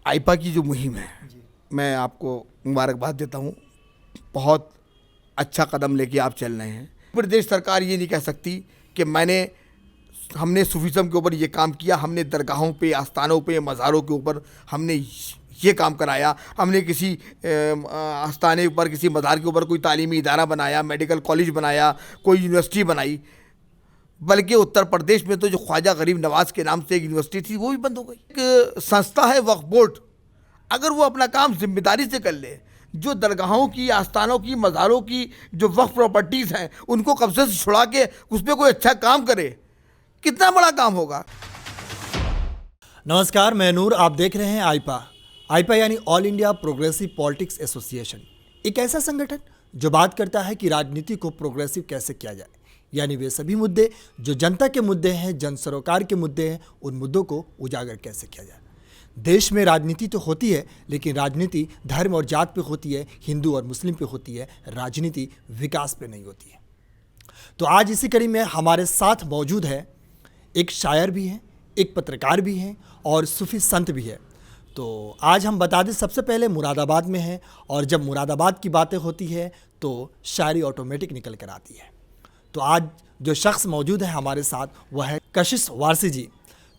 आईपा की जो मुहिम है, मैं आपको मुबारकबाद देता हूँ। बहुत अच्छा कदम लेके आप चल रहे हैं। प्रदेश सरकार ये नहीं कह सकती कि हमने सूफीज़म के ऊपर ये काम किया, हमने दरगाहों पे, आस्थानों पे, मज़ारों के ऊपर हमने ये काम कराया, हमने किसी आस्थाने ऊपर, किसी मज़ार के ऊपर कोई तालीमी इदारा बनाया, मेडिकल कॉलेज बनाया, कोई यूनिवर्सिटी बनाई। बल्कि उत्तर प्रदेश में तो जो ख्वाजा गरीब नवाज के नाम से एक यूनिवर्सिटी थी वो भी बंद हो गई। एक संस्था है वक्फ बोर्ड, अगर वो अपना काम जिम्मेदारी से कर ले, जो दरगाहों की, आस्थानों की, मज़ारों की जो वक्फ प्रॉपर्टीज़ हैं उनको कब्जे से छुड़ा के उस पर कोई अच्छा काम करे, कितना बड़ा काम होगा। नमस्कार, मैं नूर, आप देख रहे हैं आईपा यानी all India progressive politics association. एक ऐसा संगठन जो बात करता है कि राजनीति को प्रोग्रेसिव कैसे किया जाए, यानी वे सभी मुद्दे जो जनता के मुद्दे हैं, जन सरोकार के मुद्दे हैं, उन मुद्दों को उजागर कैसे किया जाए। देश में राजनीति तो होती है, लेकिन राजनीति धर्म और जात पे होती है, हिंदू और मुस्लिम पे होती है, राजनीति विकास पे नहीं होती है। तो आज इसी कड़ी में हमारे साथ मौजूद है एक शायर भी हैं, एक पत्रकार भी हैं और सूफी संत भी है। तो आज हम बता दें, सबसे पहले मुरादाबाद में हैं, और जब मुरादाबाद की बातें होती है तो शायरी ऑटोमेटिक निकल कर आती है। तो आज जो शख्स मौजूद है हमारे साथ वह है कशिश वारसी जी।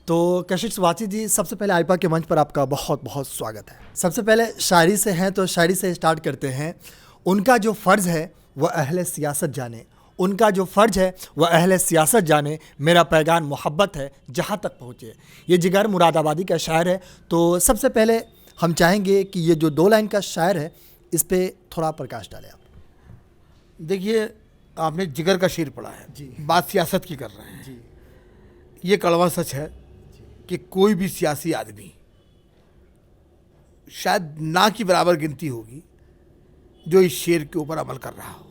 तो कशिश वारसी जी, सबसे पहले आईपा के मंच पर आपका बहुत बहुत स्वागत है। सबसे पहले शायरी से हैं तो शायरी से स्टार्ट करते हैं। उनका जो फ़र्ज़ है वह अहले सियासत जाने, उनका जो फ़र्ज है वह अहले सियासत जाने, मेरा पैगाम मोहब्बत है जहाँ तक पहुँचे। ये जिगर मुरादाबादी का शायर है। तो सबसे पहले हम चाहेंगे कि ये जो 2 लाइन का शायर है इस पर थोड़ा प्रकाश डालें आप। देखिए, आपने जिगर का शेर पढ़ा है जी, बात सियासत की कर रहे हैं जी। ये कड़वा सच है कि कोई भी सियासी आदमी शायद ना की बराबर गिनती होगी जो इस शेर के ऊपर अमल कर रहा हो।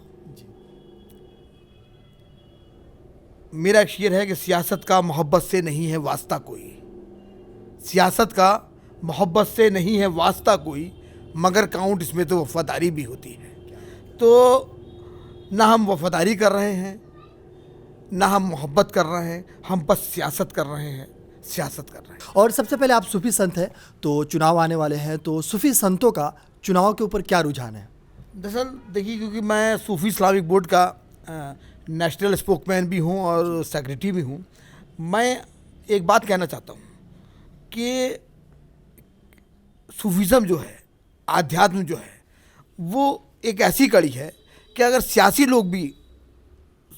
मेरा एक शेर है कि सियासत का मोहब्बत से नहीं है वास्ता कोई, सियासत का मोहब्बत से नहीं है वास्ता कोई, मगर काउंट इसमें तो वफादारी भी होती है। तो ना हम वफादारी कर रहे हैं, ना हम मोहब्बत कर रहे हैं, हम बस सियासत कर रहे हैं, सियासत कर रहे हैं। और सबसे पहले आप सूफी संत हैं, तो चुनाव आने वाले हैं, तो सूफी संतों का चुनाव के ऊपर क्या रुझान है? दरअसल देखिए, क्योंकि मैं सूफी इस्लामिक बोर्ड का नेशनल स्पोकमैन भी हूँ और सेक्रेटरी भी हूँ, मैं एक बात कहना चाहता हूँ कि सूफीज़म जो है, आध्यात्म जो है, वो एक ऐसी कड़ी है कि अगर सियासी लोग भी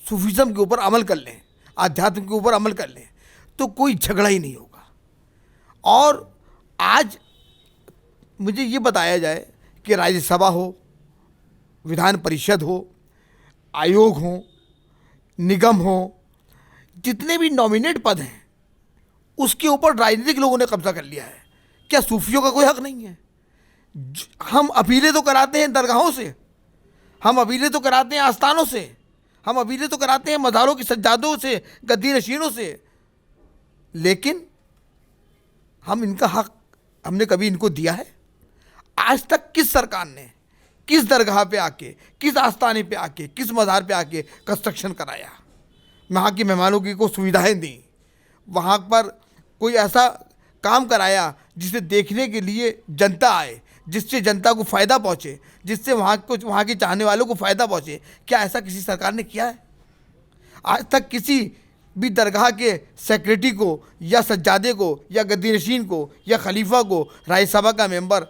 सूफीज़म के ऊपर अमल कर लें, आध्यात्म के ऊपर अमल कर लें, तो कोई झगड़ा ही नहीं होगा। और आज मुझे ये बताया जाए कि राज्यसभा हो, विधान परिषद हो, आयोग हो, निगम हो, जितने भी नॉमिनेट पद हैं उसके ऊपर राजनीतिक लोगों ने कब्जा कर लिया है। क्या सूफियों का कोई हक नहीं है? हम अपीलें तो कराते हैं दरगाहों से, हम अपीलें तो कराते हैं आस्थानों से, हम अपीलें तो कराते हैं मज़ारों की सज्जादों से, गद्दी नशीनों से, लेकिन हम इनका हक हमने कभी इनको दिया है? आज तक किस सरकार ने किस दरगाह पे आके, किस आस्थाने पे आके, किस मज़ार पे आके कंस्ट्रक्शन कराया, वहाँ की मेहमानों की को सुविधाएं दी, वहाँ पर कोई ऐसा काम कराया जिसे देखने के लिए जनता आए, जिससे जनता को फ़ायदा पहुँचे, जिससे वहाँ के चाहने वालों को फ़ायदा पहुँचे? क्या ऐसा किसी सरकार ने किया है? आज तक किसी भी दरगाह के सेक्रेटरी को या सज्जादे को या गद्दी नशीन को या खलीफा को राज्यसभा का मेंबर,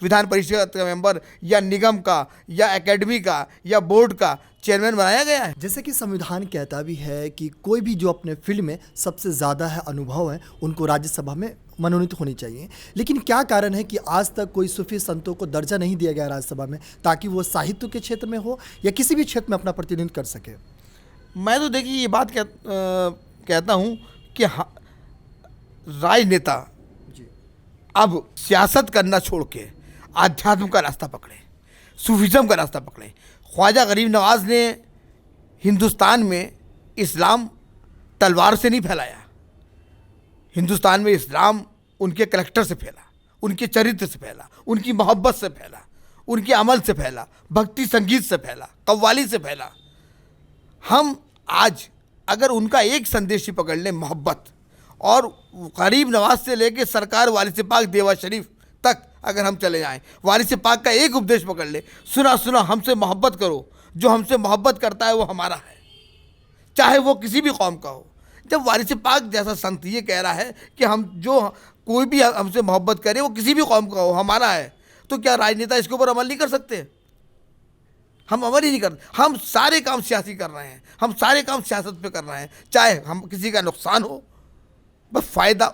विधान परिषद का मेंबर या निगम का या एकेडमी का या बोर्ड का चेयरमैन बनाया गया है? जैसे कि संविधान कहता भी है कि कोई भी जो अपने फील्ड में सबसे ज़्यादा है अनुभव है उनको राज्यसभा में मनोनीत होनी चाहिए, लेकिन क्या कारण है कि आज तक कोई सूफी संतों को दर्जा नहीं दिया गया राज्यसभा में, ताकि वो साहित्य के क्षेत्र में हो या किसी भी क्षेत्र में अपना प्रतिनिधित्व कर सके? मैं तो देखिए ये बात कहता हूँ कि राजनेता अब सियासत करना छोड़ के आध्यात्म का रास्ता पकड़े, सूफीज़म का रास्ता पकड़े। ख्वाजा गरीब नवाज ने हिंदुस्तान में इस्लाम तलवार से नहीं फैलाया, हिंदुस्तान में इस्लाम उनके कलेक्टर से फैला, उनके चरित्र से फैला, उनकी मोहब्बत से फैला, उनके अमल से फैला, भक्ति संगीत से फैला, कव्वाली से फैला। हम आज अगर उनका एक संदेश ही पकड़ लें, मोहब्बत, और गरीब नवाज से लेके सरकार वारिस पाक देवा शरीफ अगर हम चले जाएं, वारिस पाक का एक उपदेश पकड़ ले, सुना सुना हमसे मोहब्बत करो, जो हमसे मोहब्बत करता है वो हमारा है, चाहे वो किसी भी कौम का हो। जब वारिस पाक जैसा संत ये कह रहा है कि हम जो कोई भी हमसे मोहब्बत करे वो किसी भी कौम का हो हमारा है, तो क्या राजनेता इसके ऊपर अमल नहीं कर सकते? हम अमल ही नहीं करते। हम सारे काम सियासी कर रहे हैं, हम सारे काम सियासत पे कर रहे हैं, चाहे हम किसी का नुकसान हो, बस फ़ायदा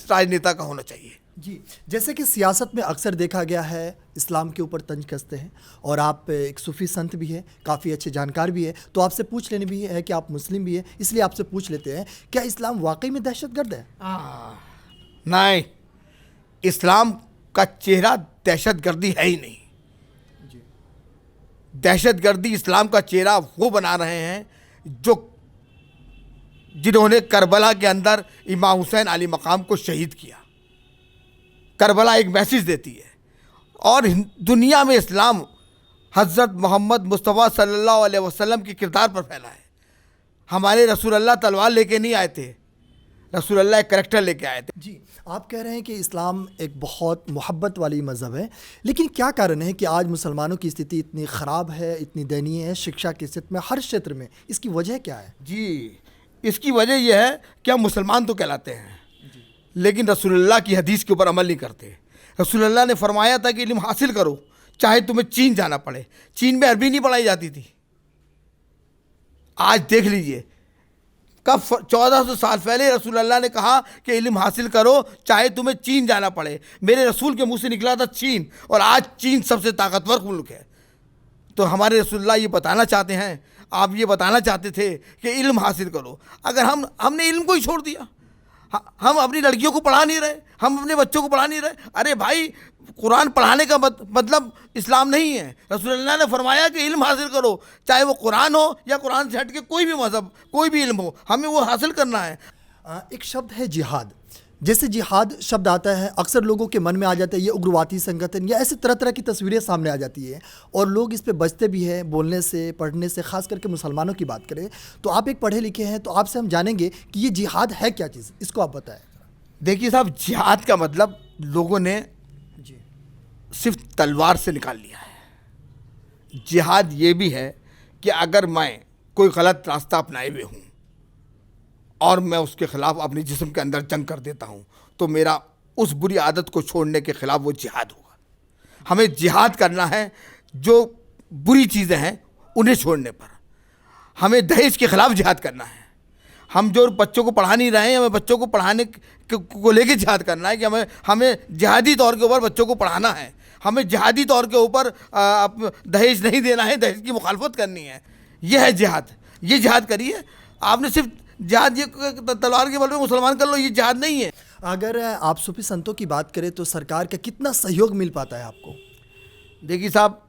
राजनेता का होना चाहिए। जी, जैसे कि सियासत में अक्सर देखा गया है इस्लाम के ऊपर तंज कसते हैं, और आप एक सूफ़ी संत भी हैं, काफ़ी अच्छे जानकार भी है, तो आपसे पूछ लेने भी है कि आप मुस्लिम भी हैं, इसलिए आपसे पूछ लेते हैं, क्या इस्लाम वाकई में दहशतगर्द है? नहीं, इस्लाम का चेहरा दहशतगर्दी है ही नहीं। दहशतगर्दी इस्लाम का चेहरा वो बना रहे हैं जिन्होंने करबला के अंदर इमाम हुसैन अली मकाम को शहीद किया। करबला एक मैसेज देती है, और दुनिया में इस्लाम हज़रत मोहम्मद मुस्तफ़ा सल्लल्लाहु अलैहि वसल्लम के किरदार पर फैला है। हमारे रसूल अल्लाह तलवार लेके नहीं आए थे, रसूल अल्लाह एक करैक्टर लेके आए थे। जी, आप कह रहे हैं कि इस्लाम एक बहुत मोहब्बत वाली मज़हब है, लेकिन क्या कारण है कि आज मुसलमानों की स्थिति इतनी ख़राब है, इतनी दयनीय है शिक्षा के क्षेत्र में, हर क्षेत्र में? इसकी वजह क्या है? जी, इसकी वजह यह है कि हम मुसलमान तो कहलाते हैं, लेकिन रसूलुल्लाह की हदीस के ऊपर अमल नहीं करते। रसूलुल्लाह ने फरमाया था कि इल्म हासिल करो, चाहे तुम्हें चीन जाना पड़े। चीन में अरबी नहीं पढ़ाई जाती थी। आज देख लीजिए, कब 1400 साल पहले रसूलुल्लाह ने कहा कि इल्म हासिल करो, चाहे तुम्हें चीन जाना पड़े। मेरे रसूल के मुंह से निकला था चीन, और आज चीन सबसे ताकतवर मुल्क है। तो हमारे रसूलुल्लाह ये बताना चाहते हैं, आप ये बताना चाहते थे कि इल्म हासिल करो। अगर हमने इल्म को ही छोड़ दिया, हम अपनी लड़कियों को पढ़ा नहीं रहे, हम अपने बच्चों को पढ़ा नहीं रहे। अरे भाई, कुरान पढ़ाने का मतलब इस्लाम नहीं है। रसूलुल्लाह ने फरमाया कि इल्म हासिल करो, चाहे वो कुरान हो या कुरान से हट के कोई भी मज़हब, कोई भी इल्म हो, हमें वो हासिल करना है। एक शब्द है जिहाद। जैसे जिहाद शब्द आता है, अक्सर लोगों के मन में आ जाता है ये उग्रवादी संगठन, या ऐसे तरह तरह की तस्वीरें सामने आ जाती है, और लोग इस पे बचते भी हैं बोलने से, पढ़ने से। ख़ास करके मुसलमानों की बात करें तो आप एक पढ़े लिखे हैं, तो आपसे हम जानेंगे कि ये जिहाद है क्या चीज़, इसको आप बताएं। देखिए साहब, जिहाद का मतलब लोगों ने जी, सिर्फ तलवार से निकाल लिया है। जिहाद ये भी है कि अगर मैं कोई गलत रास्ता अपनाए हुए हूँ और मैं उसके ख़िलाफ़ अपने जिस्म के अंदर जंग कर देता हूँ, तो मेरा उस बुरी आदत को छोड़ने के ख़िलाफ़ वो जिहाद होगा। हमें जिहाद करना है जो बुरी चीज़ें हैं उन्हें छोड़ने पर। हमें दहेज के ख़िलाफ़ जिहाद करना है। हम जो बच्चों को पढ़ा नहीं रहे हैं, हमें बच्चों को पढ़ाने को लेके जिहाद करना है कि हमें जिहादी तौर के ऊपर बच्चों को पढ़ाना है। हमें जिहादी तौर के ऊपर दहेज नहीं देना है, दहेज की मुखालफत करनी है। यह है जिहाद। ये जिहाद करिए। आपने सिर्फ जिहाद ये तलवार के बल में मुसलमान कर लो, ये जिहाद नहीं है। अगर आप सूफी संतों की बात करें तो सरकार का कितना सहयोग मिल पाता है आपको? देखिए साहब,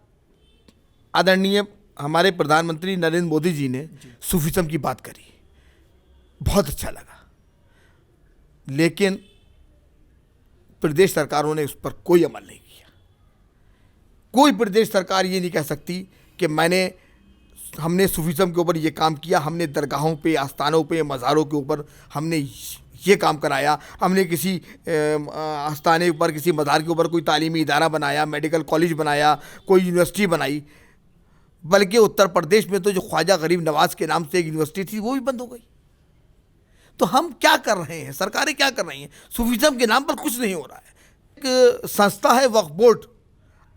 आदरणीय हमारे प्रधानमंत्री नरेंद्र मोदी जी ने सूफीज़म की बात करी, बहुत अच्छा लगा, लेकिन प्रदेश सरकारों ने उस पर कोई अमल नहीं किया। कोई प्रदेश सरकार ये नहीं कह सकती कि हमने सूफीज़म के ऊपर ये काम किया, हमने दरगाहों पे, आस्थानों पे, मज़ारों के ऊपर हमने ये काम कराया, हमने किसी आस्थाने पर, किसी मज़ार के ऊपर कोई तालीमी इदारा बनाया, मेडिकल कॉलेज बनाया, कोई यूनिवर्सिटी बनाई। बल्कि उत्तर प्रदेश में तो जो ख्वाजा गरीब नवाज़ के नाम से एक यूनिवर्सिटी थी वो भी बंद हो गई। तो हम क्या कर रहे हैं, सरकारें क्या कर रही हैं? सूफीज़म के नाम पर कुछ नहीं हो रहा है। एक संस्था है वक्फ बोर्ड,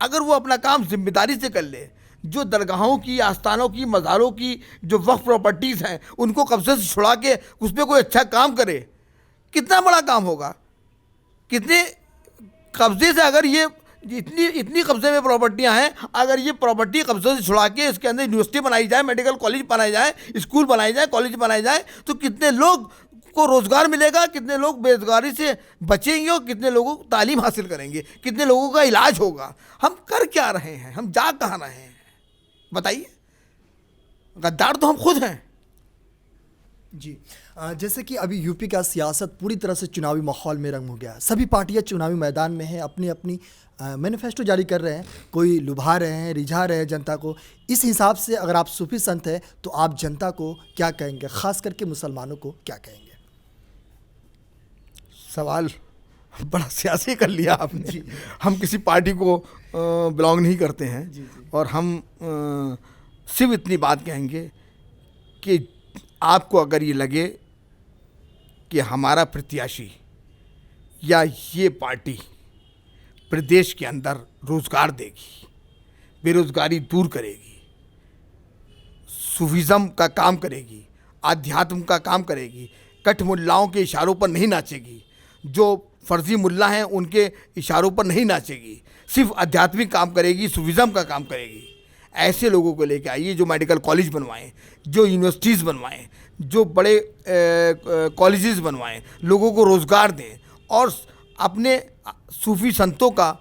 अगर वो अपना काम जिम्मेदारी से कर ले, जो दरगाहों की, आस्थानों की, मज़ारों की जो वक्फ प्रॉपर्टीज़ हैं उनको कब्जे से छुड़ा के उस पर कोई अच्छा काम करे, कितना बड़ा काम होगा। कितने कब्जे से, अगर ये इतनी कब्जे में प्रॉपर्टियां हैं, अगर ये प्रॉपर्टी कब्जे से छुड़ा के इसके अंदर यूनिवर्सिटी बनाई जाए, मेडिकल कॉलेज बनाई जाए, स्कूल बनाई जाए, कॉलेज बनाई जाए, तो कितने लोग को रोज़गार मिलेगा, कितने लोग बेरोजगारी से बचेंगे, और कितने लोगों को तालीम हासिल करेंगे, कितने लोगों का इलाज होगा। हम कर क्या रहे हैं, हम जा कहाँ रहे हैं, बताइए। गद्दार तो हम खुद हैं। जी, जैसे कि अभी यूपी का सियासत पूरी तरह से चुनावी माहौल में रंग हो गया है। सभी पार्टियां चुनावी मैदान में हैं, अपनी अपनी मैनिफेस्टो जारी कर रहे हैं, कोई लुभा रहे हैं, रिझा रहे हैं जनता को। इस हिसाब से अगर आप सूफी संत हैं तो आप जनता को क्या कहेंगे, ख़ास करके मुसलमानों को क्या कहेंगे? सवाल बड़ा सियासी कर लिया आपने। हम किसी पार्टी को बिलोंग नहीं करते हैं और हम सिर्फ इतनी बात कहेंगे कि आपको अगर ये लगे कि हमारा प्रत्याशी या ये पार्टी प्रदेश के अंदर रोज़गार देगी, बेरोज़गारी दूर करेगी, सूफिज़म का काम करेगी, आध्यात्म का काम करेगी, कठ मुल्लाओं के इशारों पर नहीं नाचेगी, जो फर्जी मुल्ला हैं उनके इशारों पर नहीं नाचेगी, सिर्फ आध्यात्मिक काम करेगी, सूफिज़म का काम करेगी, ऐसे लोगों को लेकर आइए जो मेडिकल कॉलेज बनवाएं, जो यूनिवर्सिटीज़ बनवाएं, जो बड़े कॉलेजेस बनवाएं, लोगों को रोज़गार दें और अपने सूफ़ी संतों का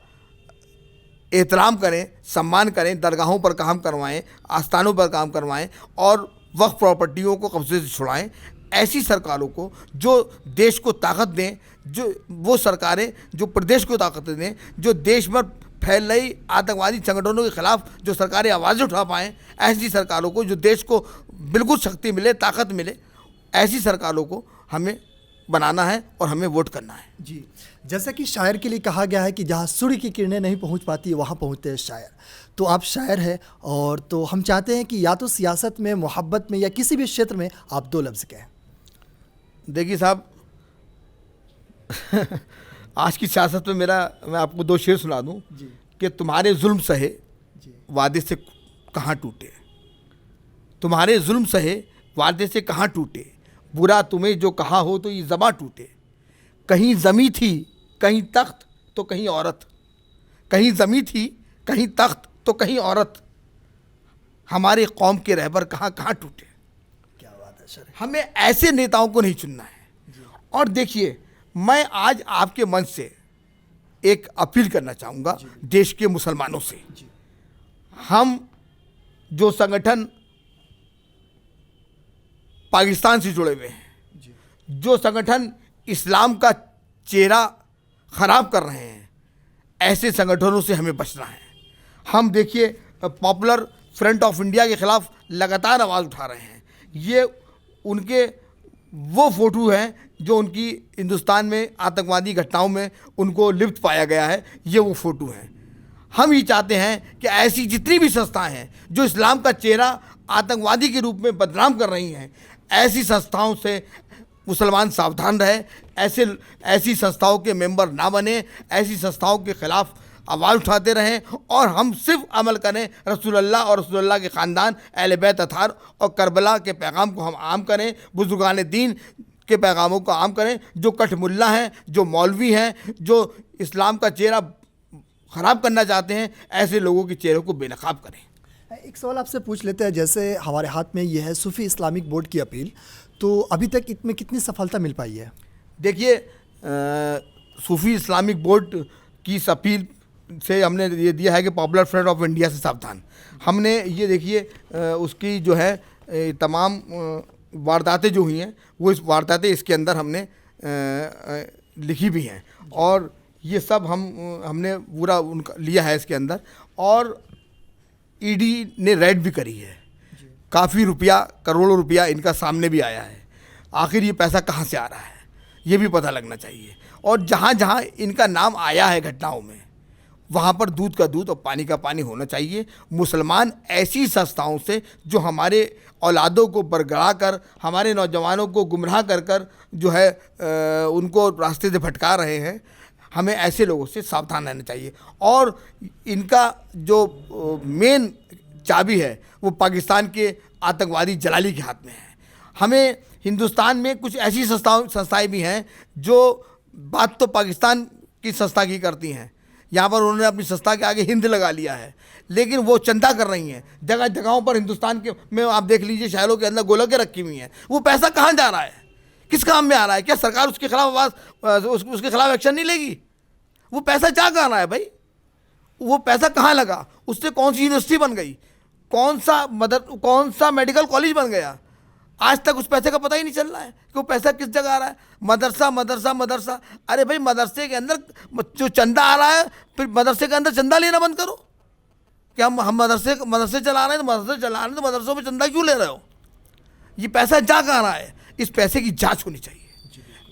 एहतराम करें, सम्मान करें, दरगाहों पर काम करवाएं, आस्थानों पर काम करवाएं और वक्फ प्रॉपर्टियों को कब्जे से छुड़ाएं। ऐसी सरकारों को जो देश को ताकत दें, जो वो सरकारें जो प्रदेश को ताकत दें, जो देश में फैल रही आतंकवादी संगठनों के खिलाफ जो सरकारें आवाज़ उठा पाएँ, ऐसी सरकारों को, जो देश को बिल्कुल शक्ति मिले, ताकत मिले, ऐसी सरकारों को हमें बनाना है और हमें वोट करना है। जी, जैसा कि शायर के लिए कहा गया है कि जहाँ सूर्य की किरणें नहीं पहुँच पाती वहाँ पहुँचते हैं शायर। तो आप शायर हैं और तो हम चाहते हैं कि या तो सियासत में, मोहब्बत में या किसी भी क्षेत्र में आप दो लफ्ज़ कहें। देखिए साहब, आज की सियासत में मैं आपको दो शेर सुना दूं कि तुम्हारे जुल्म सहे वादे से कहाँ टूटे, तुम्हारे जुल्म सहे वादे से कहाँ टूटे, बुरा तुम्हें जो कहा हो तो ये ज़बां टूटे। कहीं ज़मी थी कहीं तख्त तो कहीं औरत, कहीं ज़मी थी कहीं तख्त तो कहीं औरत, हमारे कौम के रहबर कहाँ कहाँ टूटे। क्या बात है सर। हमें ऐसे नेताओं को नहीं चुनना है। और देखिए, मैं आज आपके मंच से एक अपील करना चाहूँगा देश के मुसलमानों से। हम जो संगठन पाकिस्तान से जुड़े हुए हैं, जो संगठन इस्लाम का चेहरा ख़राब कर रहे हैं, ऐसे संगठनों से हमें बचना है। हम देखिए पॉपुलर फ्रंट ऑफ इंडिया के ख़िलाफ़ लगातार आवाज़ उठा रहे हैं। ये उनके वो फ़ोटो हैं जो उनकी हिंदुस्तान में आतंकवादी घटनाओं में उनको लिप्त पाया गया है, ये वो फ़ोटो हैं। हम ये चाहते हैं कि ऐसी जितनी भी संस्थाएं हैं जो इस्लाम का चेहरा आतंकवादी के रूप में बदनाम कर रही हैं, ऐसी संस्थाओं से मुसलमान सावधान रहे, ऐसी संस्थाओं के मेंबर ना बने, ऐसी संस्थाओं के ख़िलाफ़ आवाज़ उठाते रहें और हम सिर्फ अमल करें रसूलुल्लाह और रसूलुल्लाह के ख़ानदान, अहले बैत अताहार और करबला के पैगाम को हम आम करें, बुजुर्गान दीन के पैगामों को आम करें। जो कठ मुल्ला हैं, जो मौलवी हैं, जो इस्लाम का चेहरा ख़राब करना चाहते हैं, ऐसे लोगों के चेहरों को बेनकाब करें। एक सवाल आपसे पूछ लेते हैं, जैसे हमारे हाथ में ये है सूफ़ी इस्लामिक बोर्ड की अपील, तो अभी तक इसमें कितनी सफलता मिल पाई है? देखिए, सूफ़ी इस्लामिक बोर्ड की इस अपील से हमने ये दिया है कि पॉपुलर फ्रंट ऑफ इंडिया से सावधान। हमने ये देखिए उसकी जो है तमाम वारदातें जो हुई हैं, वो इस वारदातें इसके अंदर हमने लिखी भी हैं और ये सब हमने पूरा उनका लिया है इसके अंदर। और ईडी ने रेड भी करी है, काफ़ी रुपया, करोड़ों रुपया इनका सामने भी आया है। आखिर ये पैसा कहाँ से आ रहा है, ये भी पता लगना चाहिए। और जहाँ जहाँ इनका नाम आया है घटनाओं में, वहाँ पर दूध का दूध और पानी का पानी होना चाहिए। मुसलमान ऐसी संस्थाओं से जो हमारे औलादों को बरगड़ा कर, हमारे नौजवानों को गुमराह कर कर जो है उनको रास्ते से भटका रहे हैं, हमें ऐसे लोगों से सावधान रहना चाहिए। और इनका जो मेन चाबी है वो पाकिस्तान के आतंकवादी जलाली के हाथ में है। हमें हिंदुस्तान में कुछ ऐसी संस्थाएं भी हैं जो बात तो पाकिस्तान की संस्था की करती हैं, यहाँ पर उन्होंने अपनी संस्था के आगे हिंद लगा लिया है, लेकिन वो चंदा कर रही हैं। जगह जगहों पर हिंदुस्तान के में आप देख लीजिए शहरों के अंदर गोलकें रखी हुई हैं। वो पैसा कहाँ जा रहा है, किस काम में आ रहा है? क्या सरकार उसके खिलाफ आवाज़ उसके खिलाफ एक्शन नहीं लेगी? वो पैसा जा कहाँ रहा है भाई? वो पैसा कहाँ लगा? उससे कौन सी यूनिवर्सिटी बन गई, कौन सा मेडिकल कॉलेज बन गया? आज तक उस पैसे का पता ही नहीं चल रहा है कि वो पैसा किस जगह आ रहा है। मदरसा, अरे भाई मदरसे के अंदर जो चंदा आ रहा है, फिर मदरसे के अंदर चंदा लेना बंद करो। क्या हम मदरसे चला रहे हैं तो मदरसों में चंदा क्यों ले रहे हो? ये पैसा जा कहाँ रहा है? इस पैसे की जांच होनी चाहिए।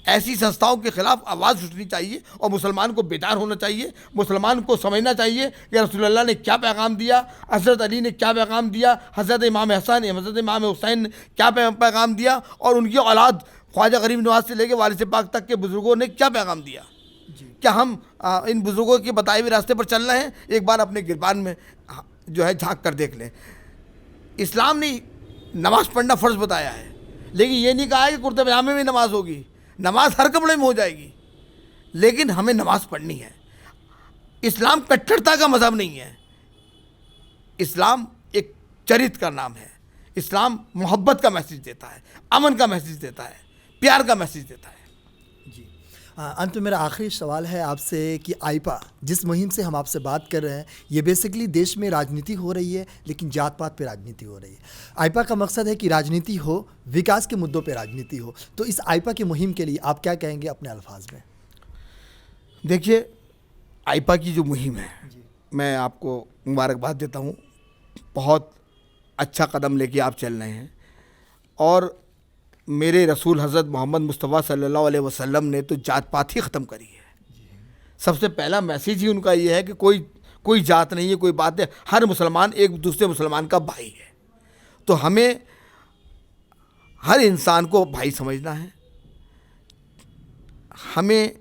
ऐसी संस्थाओं के खिलाफ आवाज़ उठनी चाहिए और मुसलमान को बेदार होना चाहिए। मुसलमान को समझना चाहिए कि रसूलुल्लाह ने क्या पैगाम दिया, हज़रत अली ने क्या पैगाम दिया, हज़रत इमाम हसन, हज़रत इमाम हुसैन ने क्या पैगाम दिया, और उनकी औलाद ख्वाजा गरीब नवाज से लेकर वारिस पाक तक के बुज़ुर्गों ने क्या पैगाम दिया। क्या हम इन बुज़ुर्गों के बताए हुए रास्ते पर चल रहे हैं? एक बार अपने गिरबान में जो है झांक कर देख लें। इस्लाम ने नमाज़ पढ़ना फ़र्ज़ बताया है, लेकिन ये नहीं कहा है कि कुर्ते पजामे में नमाज होगी। नमाज हर कपड़े में हो जाएगी, लेकिन हमें नमाज पढ़नी है। इस्लाम कट्टरता का मज़हब नहीं है। इस्लाम एक चरित्र का नाम है। इस्लाम मोहब्बत का मैसेज देता है, अमन का मैसेज देता है, प्यार का मैसेज देता है। अंत में मेरा आखिरी सवाल है आपसे कि आईपा जिस मुहिम से हम आपसे बात कर रहे हैं, ये बेसिकली देश में राजनीति हो रही है, लेकिन जात पात पे राजनीति हो रही है। आईपा का मकसद है कि राजनीति हो, विकास के मुद्दों पे राजनीति हो। तो इस आईपा की मुहिम के लिए आप क्या कहेंगे अपने अल्फाज में? देखिए, आईपा की जो मुहिम है, मैं आपको मुबारकबाद देता हूँ। बहुत अच्छा कदम लेके आप चल रहे हैं, और मेरे रसूल हज़रत मोहम्मद मुस्तफ़ा सल्लल्लाहु अलैहि वसल्लम ने तो जात पात ही ख़त्म करी है। सबसे पहला मैसेज ही उनका ये है कि कोई जात नहीं है, कोई बात है, हर मुसलमान एक दूसरे मुसलमान का भाई है। तो हमें हर इंसान को भाई समझना है। हमें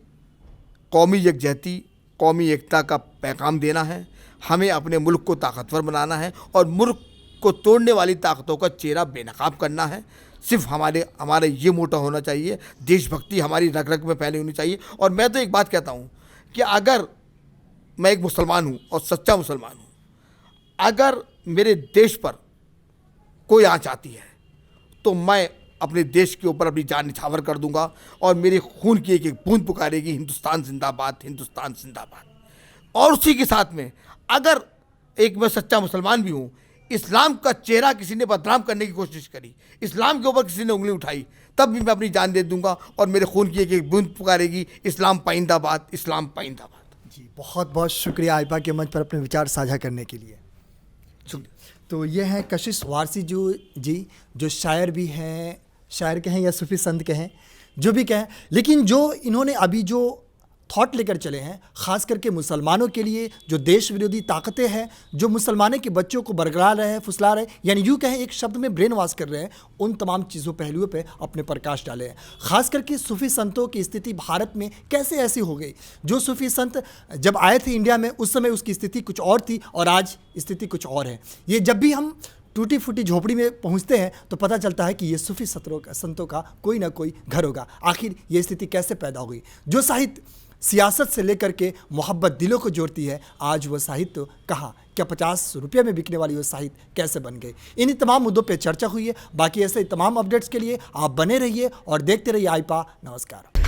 कौमी यकजहती, कौमी एकता का पैगाम देना है। हमें अपने मुल्क को ताकतवर बनाना है, और मुल्क को तोड़ने वाली ताकतों का चेहरा बेनकाब करना है। सिर्फ हमारे ये मोटा होना चाहिए। देशभक्ति हमारी रग रग में फैली होनी चाहिए। और मैं तो एक बात कहता हूँ कि अगर मैं एक मुसलमान हूँ और सच्चा मुसलमान हूँ, अगर मेरे देश पर कोई आँच आती है तो मैं अपने देश के ऊपर अपनी जान निछावर कर दूंगा, और मेरे खून की एक एक बूंद पुकारेगी, हिंदुस्तान जिंदाबाद, हिंदुस्तान जिंदाबाद। और उसी के साथ में अगर एक मैं सच्चा मुसलमान भी हूँ, इस्लाम का चेहरा किसी ने बदनाम करने की कोशिश करी, इस्लाम के ऊपर किसी ने उंगली उठाई, तब भी मैं अपनी जान दे दूंगा, और मेरे खून की एक एक बूंद पुकारेगी, इस्लाम पाइंदाबाद, इस्लाम पाइंदाबाद। जी, बहुत बहुत शुक्रिया आईपा के मंच पर अपने विचार साझा करने के लिए। तो ये हैं कशिश वारसी जी, जो शायर भी हैं, शायर कहें या सूफी संत कहें, जो भी कहें, लेकिन जो इन्होंने अभी जो थॉट लेकर चले हैं, ख़ास करके मुसलमानों के लिए, जो देश विरोधी ताकतें हैं, जो मुसलमानों के बच्चों को बरगला रहे हैं, फुसला रहे हैं, यानी यूँ कहें एक शब्द में ब्रेन वॉश कर रहे हैं, उन तमाम चीज़ों पहलुओं पे अपने प्रकाश डाले हैं। ख़ास करके सूफी संतों की स्थिति भारत में कैसे ऐसी हो गई? जो सूफी संत जब आए थे इंडिया में, उस समय उसकी स्थिति कुछ और थी, और आज स्थिति कुछ और है। ये जब भी हम टूटी फूटी झोपड़ी में पहुंचते हैं तो पता चलता है कि ये सूफी संतों का कोई ना कोई घर होगा। आखिर ये स्थिति कैसे पैदा हुई? जो साहित्य सियासत से लेकर के मोहब्बत दिलों को जोड़ती है, आज वो साहित्य कहाँ? क्या 50 रुपये में बिकने वाली वो साहित्य कैसे बन गई? इन्हीं तमाम मुद्दों पे चर्चा हुई है। बाकी ऐसे तमाम अपडेट्स के लिए आप बने रहिए और देखते रहिए आईपा। नमस्कार।